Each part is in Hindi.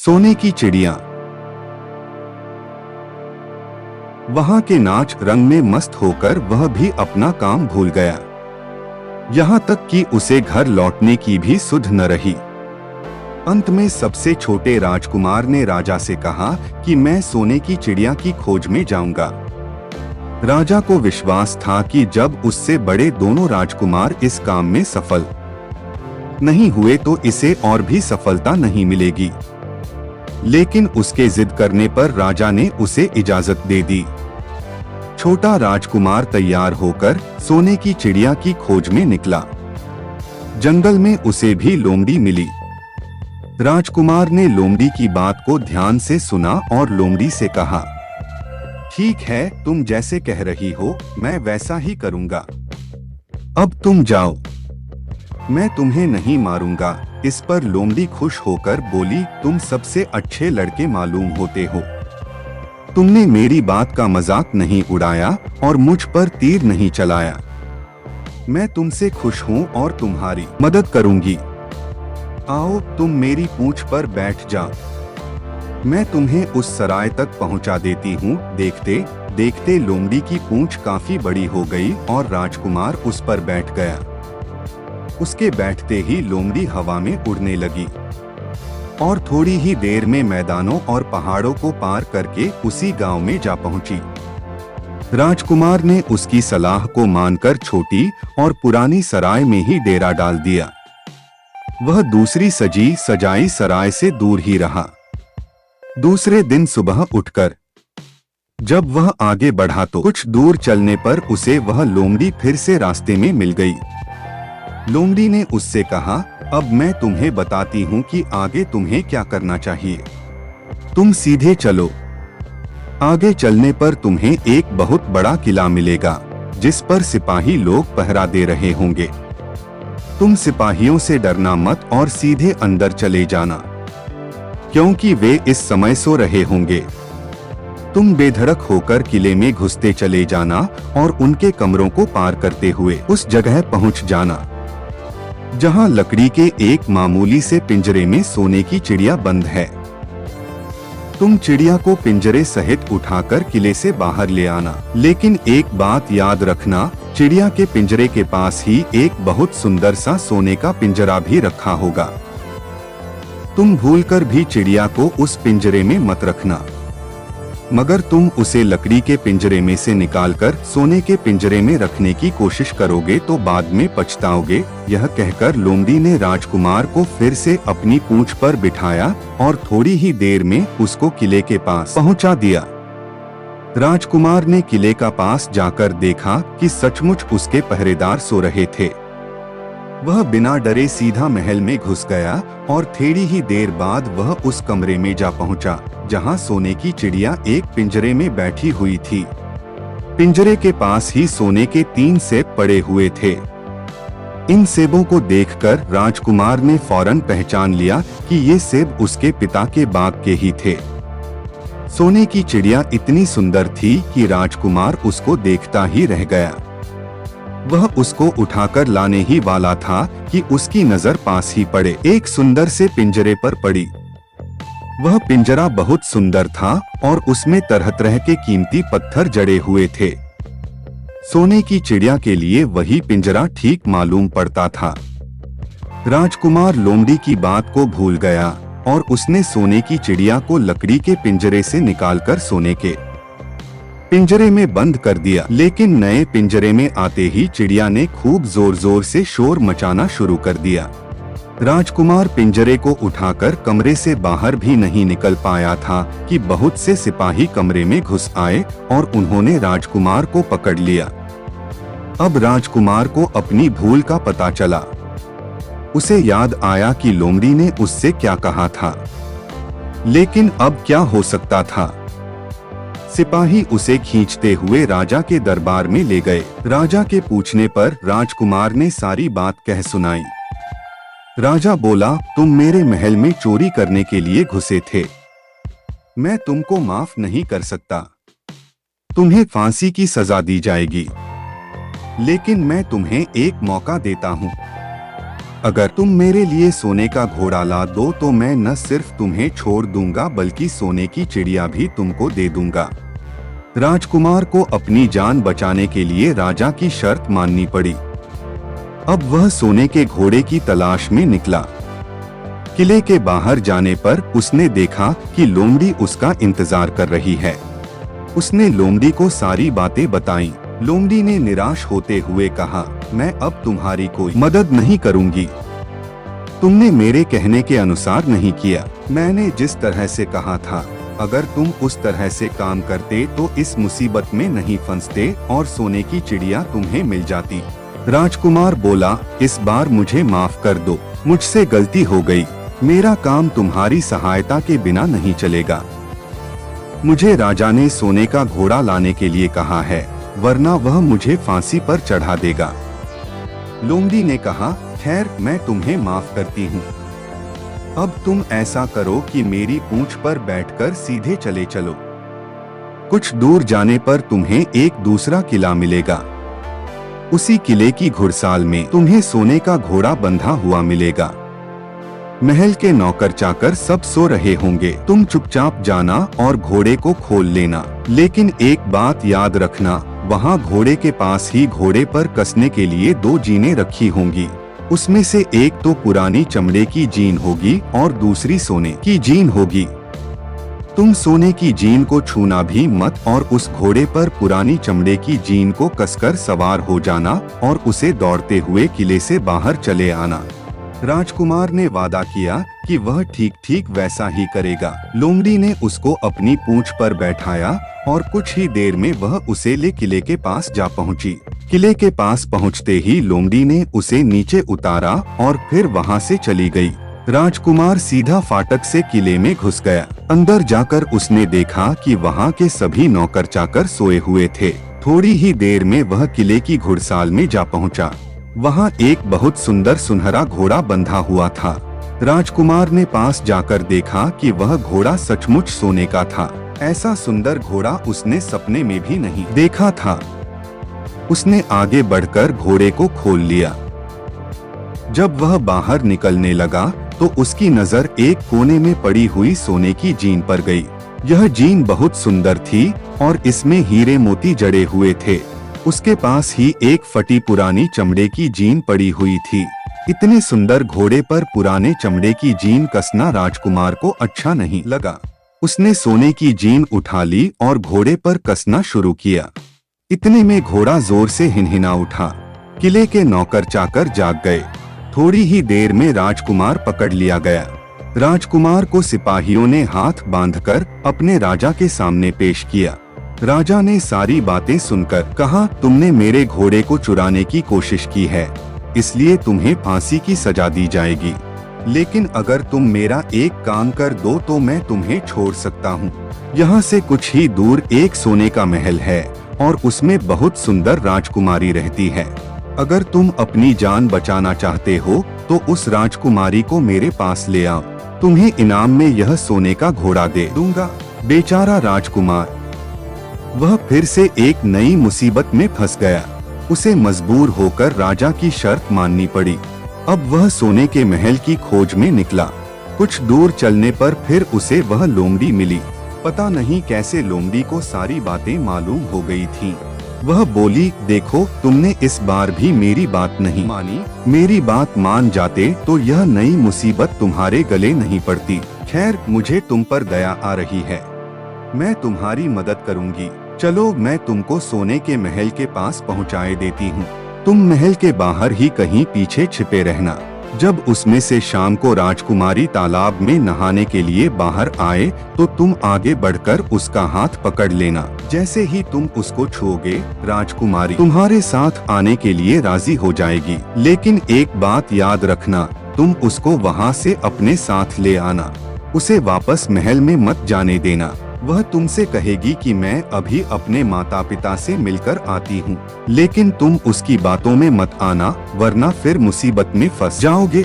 सोने की चिड़िया। वहां के नाच रंग में मस्त होकर वह भी अपना काम भूल गया। यहाँ तक कि उसे घर लौटने की भी सुध न रही। अंत में सबसे छोटे राजकुमार ने राजा से कहा कि मैं सोने की चिड़िया की खोज में जाऊंगा। राजा को विश्वास था कि जब उससे बड़े दोनों राजकुमार इस काम में सफल नहीं हुए तो इसे और भी सफलता नहीं मिलेगी। लेकिन उसके जिद करने पर राजा ने उसे इजाजत दे दी। छोटा राजकुमार तैयार होकर सोने की चिड़िया की खोज में निकला। जंगल में उसे भी लोमड़ी मिली। राजकुमार ने लोमड़ी की बात को ध्यान से सुना और लोमड़ी से कहा, ठीक है, तुम जैसे कह रही हो मैं वैसा ही करूंगा। अब तुम जाओ, मैं तुम्हें नहीं मारूंगा। इस पर लोमड़ी खुश होकर बोली, तुम सबसे अच्छे लड़के मालूम होते हो। तुमने मेरी बात का मजाक नहीं उड़ाया और मुझ पर तीर नहीं चलाया। मैं तुमसे खुश हूँ और तुम्हारी मदद करूंगी। आओ तुम मेरी पूंछ पर बैठ जाओ। मैं तुम्हें उस सराय तक पहुंचा देती हूँ। देखते देखते लोमड़ी की पूंछ काफी बड़ी हो गई और राजकुमार उस पर बैठ गया। उसके बैठते ही लोमड़ी हवा में उड़ने लगी और थोड़ी ही देर में मैदानों और पहाड़ों को पार करके उसी गांव में जा पहुंची। राजकुमार ने उसकी सलाह को मानकर छोटी और पुरानी सराय में ही डेरा डाल दिया। वह दूसरी सजी सजाई सराय से दूर ही रहा। दूसरे दिन सुबह उठकर जब वह आगे बढ़ा तो कुछ दूर चलने पर उसे वह लोमड़ी फिर से रास्ते में मिल गई। लोमड़ी ने उससे कहा, अब मैं तुम्हें बताती हूँ कि आगे तुम्हें क्या करना चाहिए। तुम सीधे चलो। आगे चलने पर तुम्हें एक बहुत बड़ा किला मिलेगा जिस पर सिपाही लोग पहरा दे रहे होंगे। तुम सिपाहियों से डरना मत और सीधे अंदर चले जाना, क्योंकि वे इस समय सो रहे होंगे। तुम बेधड़क होकर किले में घुसते चले जाना और उनके कमरों को पार करते हुए उस जगह पहुंच जाना जहां लकड़ी के एक मामूली से पिंजरे में सोने की चिड़िया बंद है। तुम चिड़िया को पिंजरे सहित उठाकर किले से बाहर ले आना। लेकिन एक बात याद रखना, चिड़िया के पिंजरे के पास ही एक बहुत सुंदर सा सोने का पिंजरा भी रखा होगा। तुम भूलकर भी चिड़िया को उस पिंजरे में मत रखना, मगर तुम उसे लकड़ी के पिंजरे में से निकालकर सोने के पिंजरे में रखने की कोशिश करोगे तो बाद में पछताओगे। यह कहकर लोमड़ी ने राजकुमार को फिर से अपनी पूंछ पर बिठाया और थोड़ी ही देर में उसको किले के पास पहुंचा दिया। राजकुमार ने किले का पास जाकर देखा कि सचमुच उसके पहरेदार सो रहे थे। वह बिना डरे सीधा महल में घुस गया और थोड़ी ही देर बाद वह उस कमरे में जा पहुंचा जहां सोने की चिड़िया एक पिंजरे में बैठी हुई थी। पिंजरे के पास ही सोने के 3 सेब पड़े हुए थे। इन सेबों को देखकर राजकुमार ने फौरन पहचान लिया कि ये सेब उसके पिता के बाग के ही थे। सोने की चिड़िया इतनी सुंदर थी कि राजकुमार उसको देखता ही रह गया। वह उसको उठाकर लाने ही वाला था कि उसकी नजर पास ही पड़े एक सुंदर से पिंजरे पर पड़ी। वह पिंजरा बहुत सुंदर था और उसमें तरह तरह के कीमती पत्थर जड़े हुए थे। सोने की चिड़िया के लिए वही पिंजरा ठीक मालूम पड़ता था। राजकुमार लोमड़ी की बात को भूल गया और उसने सोने की चिड़िया को लकड़ी के पिंजरे से निकालकर सोने के पिंजरे में बंद कर दिया। लेकिन नए पिंजरे में आते ही चिड़िया ने खूब जोर जोर से शोर मचाना शुरू कर दिया। राजकुमार पिंजरे को उठाकर कमरे से बाहर भी नहीं निकल पाया था कि बहुत से सिपाही कमरे में घुस आए और उन्होंने राजकुमार को पकड़ लिया। अब राजकुमार को अपनी भूल का पता चला। उसे याद आया कि लोमड़ी ने उससे क्या कहा था। लेकिन अब क्या हो सकता था। सिपाही उसे खींचते हुए राजा के दरबार में ले गए। राजा के पूछने पर राजकुमार ने सारी बात कह सुनाई। राजा बोला, तुम मेरे महल में चोरी करने के लिए घुसे थे। मैं तुमको माफ नहीं कर सकता। तुम्हें फांसी की सजा दी जाएगी। लेकिन मैं तुम्हें एक मौका देता हूँ। अगर तुम मेरे लिए सोने का घोड़ा ला दो तो मैं न सिर्फ तुम्हें छोड़ दूंगा बल्कि सोने की चिड़िया भी तुमको दे दूंगा। राजकुमार को अपनी जान बचाने के लिए राजा की शर्त माननी पड़ी। अब वह सोने के घोड़े की तलाश में निकला। किले के बाहर जाने पर उसने देखा कि लोमड़ी उसका इंतजार कर रही है। उसने लोमड़ी को सारी बातें बताईं। लोमड़ी ने निराश होते हुए कहा, मैं अब तुम्हारी कोई मदद नहीं करूंगी। तुमने मेरे कहने के अनुसार नहीं किया। मैंने जिस तरह से कहा था, अगर तुम उस तरह से काम करते तो इस मुसीबत में नहीं फंसते और सोने की चिड़िया तुम्हें मिल जाती। राजकुमार बोला, इस बार मुझे माफ कर दो, मुझसे गलती हो गई। मेरा काम तुम्हारी सहायता के बिना नहीं चलेगा। मुझे राजा ने सोने का घोड़ा लाने के लिए कहा है, वरना वह मुझे फांसी पर चढ़ा देगा। लोमड़ी ने कहा, खैर मैं तुम्हें माफ करती हूँ। अब तुम ऐसा करो कि मेरी पूंछ पर बैठकर सीधे चले चलो। कुछ दूर जाने पर तुम्हें एक दूसरा किला मिलेगा। उसी किले की घुड़साल में तुम्हें सोने का घोड़ा बंधा हुआ मिलेगा। महल के नौकर चाकर सब सो रहे होंगे। तुम चुपचाप जाना और घोड़े को खोल लेना। लेकिन एक बात याद रखना, वहाँ घोड़े के पास ही घोड़े पर कसने के लिए 2 जीनें रखी होंगी। उसमें से एक तो पुरानी चमड़े की जीन होगी और दूसरी सोने की जीन होगी। तुम सोने की जीन को छूना भी मत और उस घोड़े पर पुरानी चमड़े की जीन को कसकर सवार हो जाना और उसे दौड़ते हुए किले से बाहर चले आना। राजकुमार ने वादा किया कि वह ठीक ठीक वैसा ही करेगा। लोमड़ी ने उसको अपनी पूंछ पर बैठाया और कुछ ही देर में वह उसे ले किले के पास जा पहुंची। किले के पास पहुंचते ही लोमड़ी ने उसे नीचे उतारा और फिर वहां से चली गई। राजकुमार सीधा फाटक से किले में घुस गया। अंदर जाकर उसने देखा कि वहां के सभी नौकर चाकर सोए हुए थे। थोड़ी ही देर में वह किले की घुड़साल में जा पहुंचा। वहां एक बहुत सुंदर सुनहरा घोड़ा बंधा हुआ था। राजकुमार ने पास जाकर देखा कि वह घोड़ा सचमुच सोने का था। ऐसा सुंदर घोड़ा उसने सपने में भी नहीं देखा था। उसने आगे बढ़कर घोड़े को खोल लिया। जब वह बाहर निकलने लगा तो उसकी नजर एक कोने में पड़ी हुई सोने की जीन पर गई। यह जीन बहुत सुंदर थी और इसमें हीरे मोती जड़े हुए थे। उसके पास ही एक फटी पुरानी चमड़े की जीन पड़ी हुई थी। इतने सुंदर घोड़े पर पुराने चमड़े की जीन कसना राजकुमार को अच्छा नहीं लगा। उसने सोने की जीन उठा ली और घोड़े पर कसना शुरू किया। इतने में घोड़ा जोर से हिनहिना उठा। किले के नौकर चाकर जाग गए। थोड़ी ही देर में राजकुमार पकड़ लिया गया। राजकुमार को सिपाहियों ने हाथ बांधकर अपने राजा के सामने पेश किया। राजा ने सारी बातें सुनकर कहा, तुमने मेरे घोड़े को चुराने की कोशिश की है, इसलिए तुम्हें फांसी की सजा दी जाएगी। लेकिन अगर तुम मेरा एक काम कर दो तो मैं तुम्हें छोड़ सकता हूँ। यहाँ से कुछ ही दूर एक सोने का महल है और उसमें बहुत सुंदर राजकुमारी रहती है। अगर तुम अपनी जान बचाना चाहते हो तो उस राजकुमारी को मेरे पास ले आओ। तुम्हें इनाम में यह सोने का घोड़ा दे दूंगा। बेचारा राजकुमार, वह फिर से एक नई मुसीबत में फंस गया। उसे मजबूर होकर राजा की शर्त माननी पड़ी। अब वह सोने के महल की खोज में निकला। कुछ दूर चलने पर फिर उसे वह लोमड़ी मिली। पता नहीं कैसे लोमड़ी को सारी बातें मालूम हो गई थीं। वह बोली, देखो तुमने इस बार भी मेरी बात नहीं मानी। मेरी बात मान जाते तो यह नई मुसीबत तुम्हारे गले नहीं पड़ती। खैर, मुझे तुम पर दया आ रही है, मैं तुम्हारी मदद करूंगी। चलो मैं तुमको सोने के महल के पास पहुंचाए देती हूँ। तुम महल के बाहर ही कहीं पीछे छिपे रहना। जब उसमें से शाम को राजकुमारी तालाब में नहाने के लिए बाहर आए तो तुम आगे बढ़कर उसका हाथ पकड़ लेना। जैसे ही तुम उसको छुओगे, राजकुमारी तुम्हारे साथ आने के लिए राजी हो जाएगी। लेकिन एक बात याद रखना, तुम उसको वहाँ से अपने साथ ले आना। उसे वापस महल में मत जाने देना। वह तुमसे कहेगी कि मैं अभी अपने माता पिता से मिलकर आती हूँ, लेकिन तुम उसकी बातों में मत आना, वरना फिर मुसीबत में फंस जाओगे।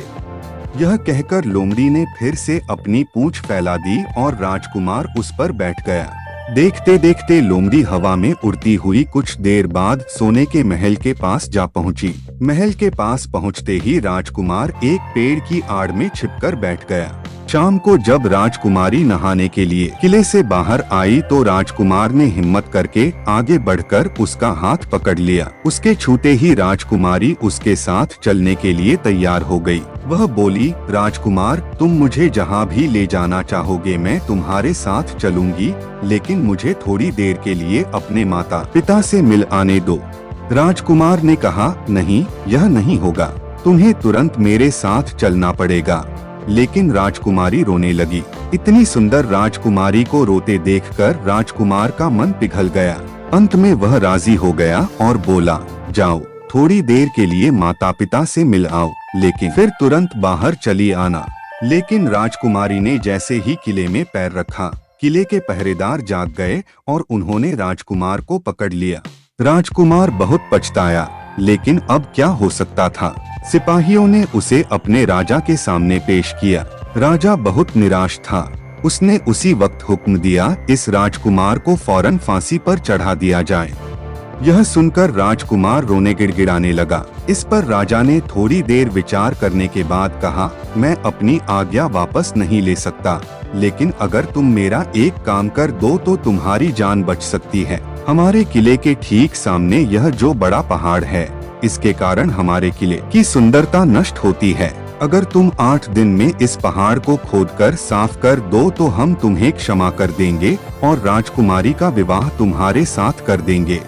यह कहकर लोमड़ी ने फिर से अपनी पूंछ फैला दी और राजकुमार उस पर बैठ गया। देखते देखते लोमड़ी हवा में उड़ती हुई कुछ देर बाद सोने के महल के पास जा पहुंची। महल के पास पहुंचते ही राजकुमार एक पेड़ की आड़ में छिपकर बैठ गया। शाम को जब राजकुमारी नहाने के लिए किले से बाहर आई तो राजकुमार ने हिम्मत करके आगे बढ़कर उसका हाथ पकड़ लिया। उसके छूते ही राजकुमारी उसके साथ चलने के लिए तैयार हो गई। वह बोली, राजकुमार, तुम मुझे जहाँ भी ले जाना चाहोगे मैं तुम्हारे साथ चलूंगी, लेकिन मुझे थोड़ी देर के लिए अपने माता पिता से मिल आने दो। राजकुमार ने कहा, नहीं, यह नहीं होगा, तुम्हें तुरंत मेरे साथ चलना पड़ेगा। लेकिन राजकुमारी रोने लगी। इतनी सुंदर राजकुमारी को रोते देखकर राजकुमार का मन पिघल गया। अंत में वह राजी हो गया और बोला, जाओ, थोड़ी देर के लिए माता पिता से मिल आओ, लेकिन फिर तुरंत बाहर चली आना। लेकिन राजकुमारी ने जैसे ही किले में पैर रखा, किले के पहरेदार जाग गए और उन्होंने राजकुमार को पकड़ लिया। राजकुमार बहुत पछताया, लेकिन अब क्या हो सकता था। सिपाहियों ने उसे अपने राजा के सामने पेश किया। राजा बहुत निराश था। उसने उसी वक्त हुक्म दिया, इस राजकुमार को फौरन फांसी पर चढ़ा दिया जाए। यह सुनकर राजकुमार रोने गिड़गिड़ाने लगा। इस पर राजा ने थोड़ी देर विचार करने के बाद कहा, मैं अपनी आज्ञा वापस नहीं ले सकता, लेकिन अगर तुम मेरा एक काम कर दो तो तुम्हारी जान बच सकती है। हमारे किले के ठीक सामने यह जो बड़ा पहाड़ है, इसके कारण हमारे किले की सुंदरता नष्ट होती है। अगर तुम 8 दिन में इस पहाड़ को खोदकर साफ कर दो तो हम तुम्हें क्षमा कर देंगे और राजकुमारी का विवाह तुम्हारे साथ कर देंगे।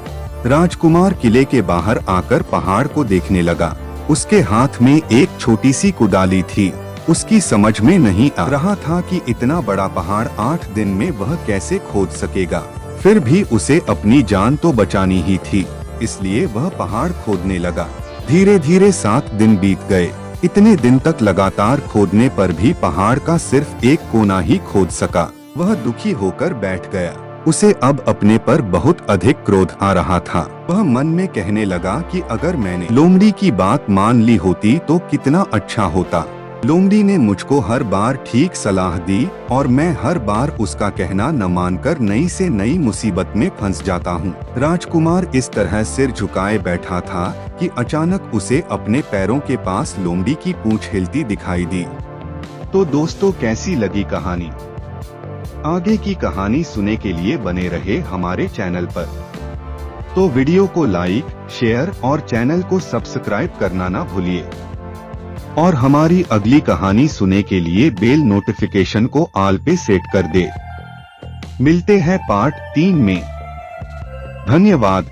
राजकुमार किले के बाहर आकर पहाड़ को देखने लगा। उसके हाथ में एक छोटी सी कुदाली थी। उसकी समझ में नहीं आ रहा था कि इतना बड़ा पहाड़ 8 दिन में वह कैसे खोद सकेगा। फिर भी उसे अपनी जान तो बचानी ही थी, इसलिए वह पहाड़ खोदने लगा। धीरे धीरे 7 दिन बीत गए। इतने दिन तक लगातार खोदने पर भी पहाड़ का सिर्फ एक कोना ही खोद सका। वह दुखी होकर बैठ गया। उसे अब अपने पर बहुत अधिक क्रोध आ रहा था। वह मन में कहने लगा कि अगर मैंने लोमड़ी की बात मान ली होती तो कितना अच्छा होता। लोमड़ी ने मुझको हर बार ठीक सलाह दी और मैं हर बार उसका कहना न मानकर नई से नई मुसीबत में फंस जाता हूँ। राजकुमार इस तरह सिर झुकाए बैठा था कि अचानक उसे अपने पैरों के पास लोमड़ी की पूंछ हिलती दिखाई दी। तो दोस्तों, कैसी लगी कहानी? आगे की कहानी सुनने के लिए बने रहे हमारे चैनल पर। तो वीडियो को लाइक, शेयर और चैनल को सब्सक्राइब करना ना भूलिए। और हमारी अगली कहानी सुनने के लिए बेल नोटिफिकेशन को ऑल पे सेट कर दे। मिलते हैं पार्ट 3 में। धन्यवाद।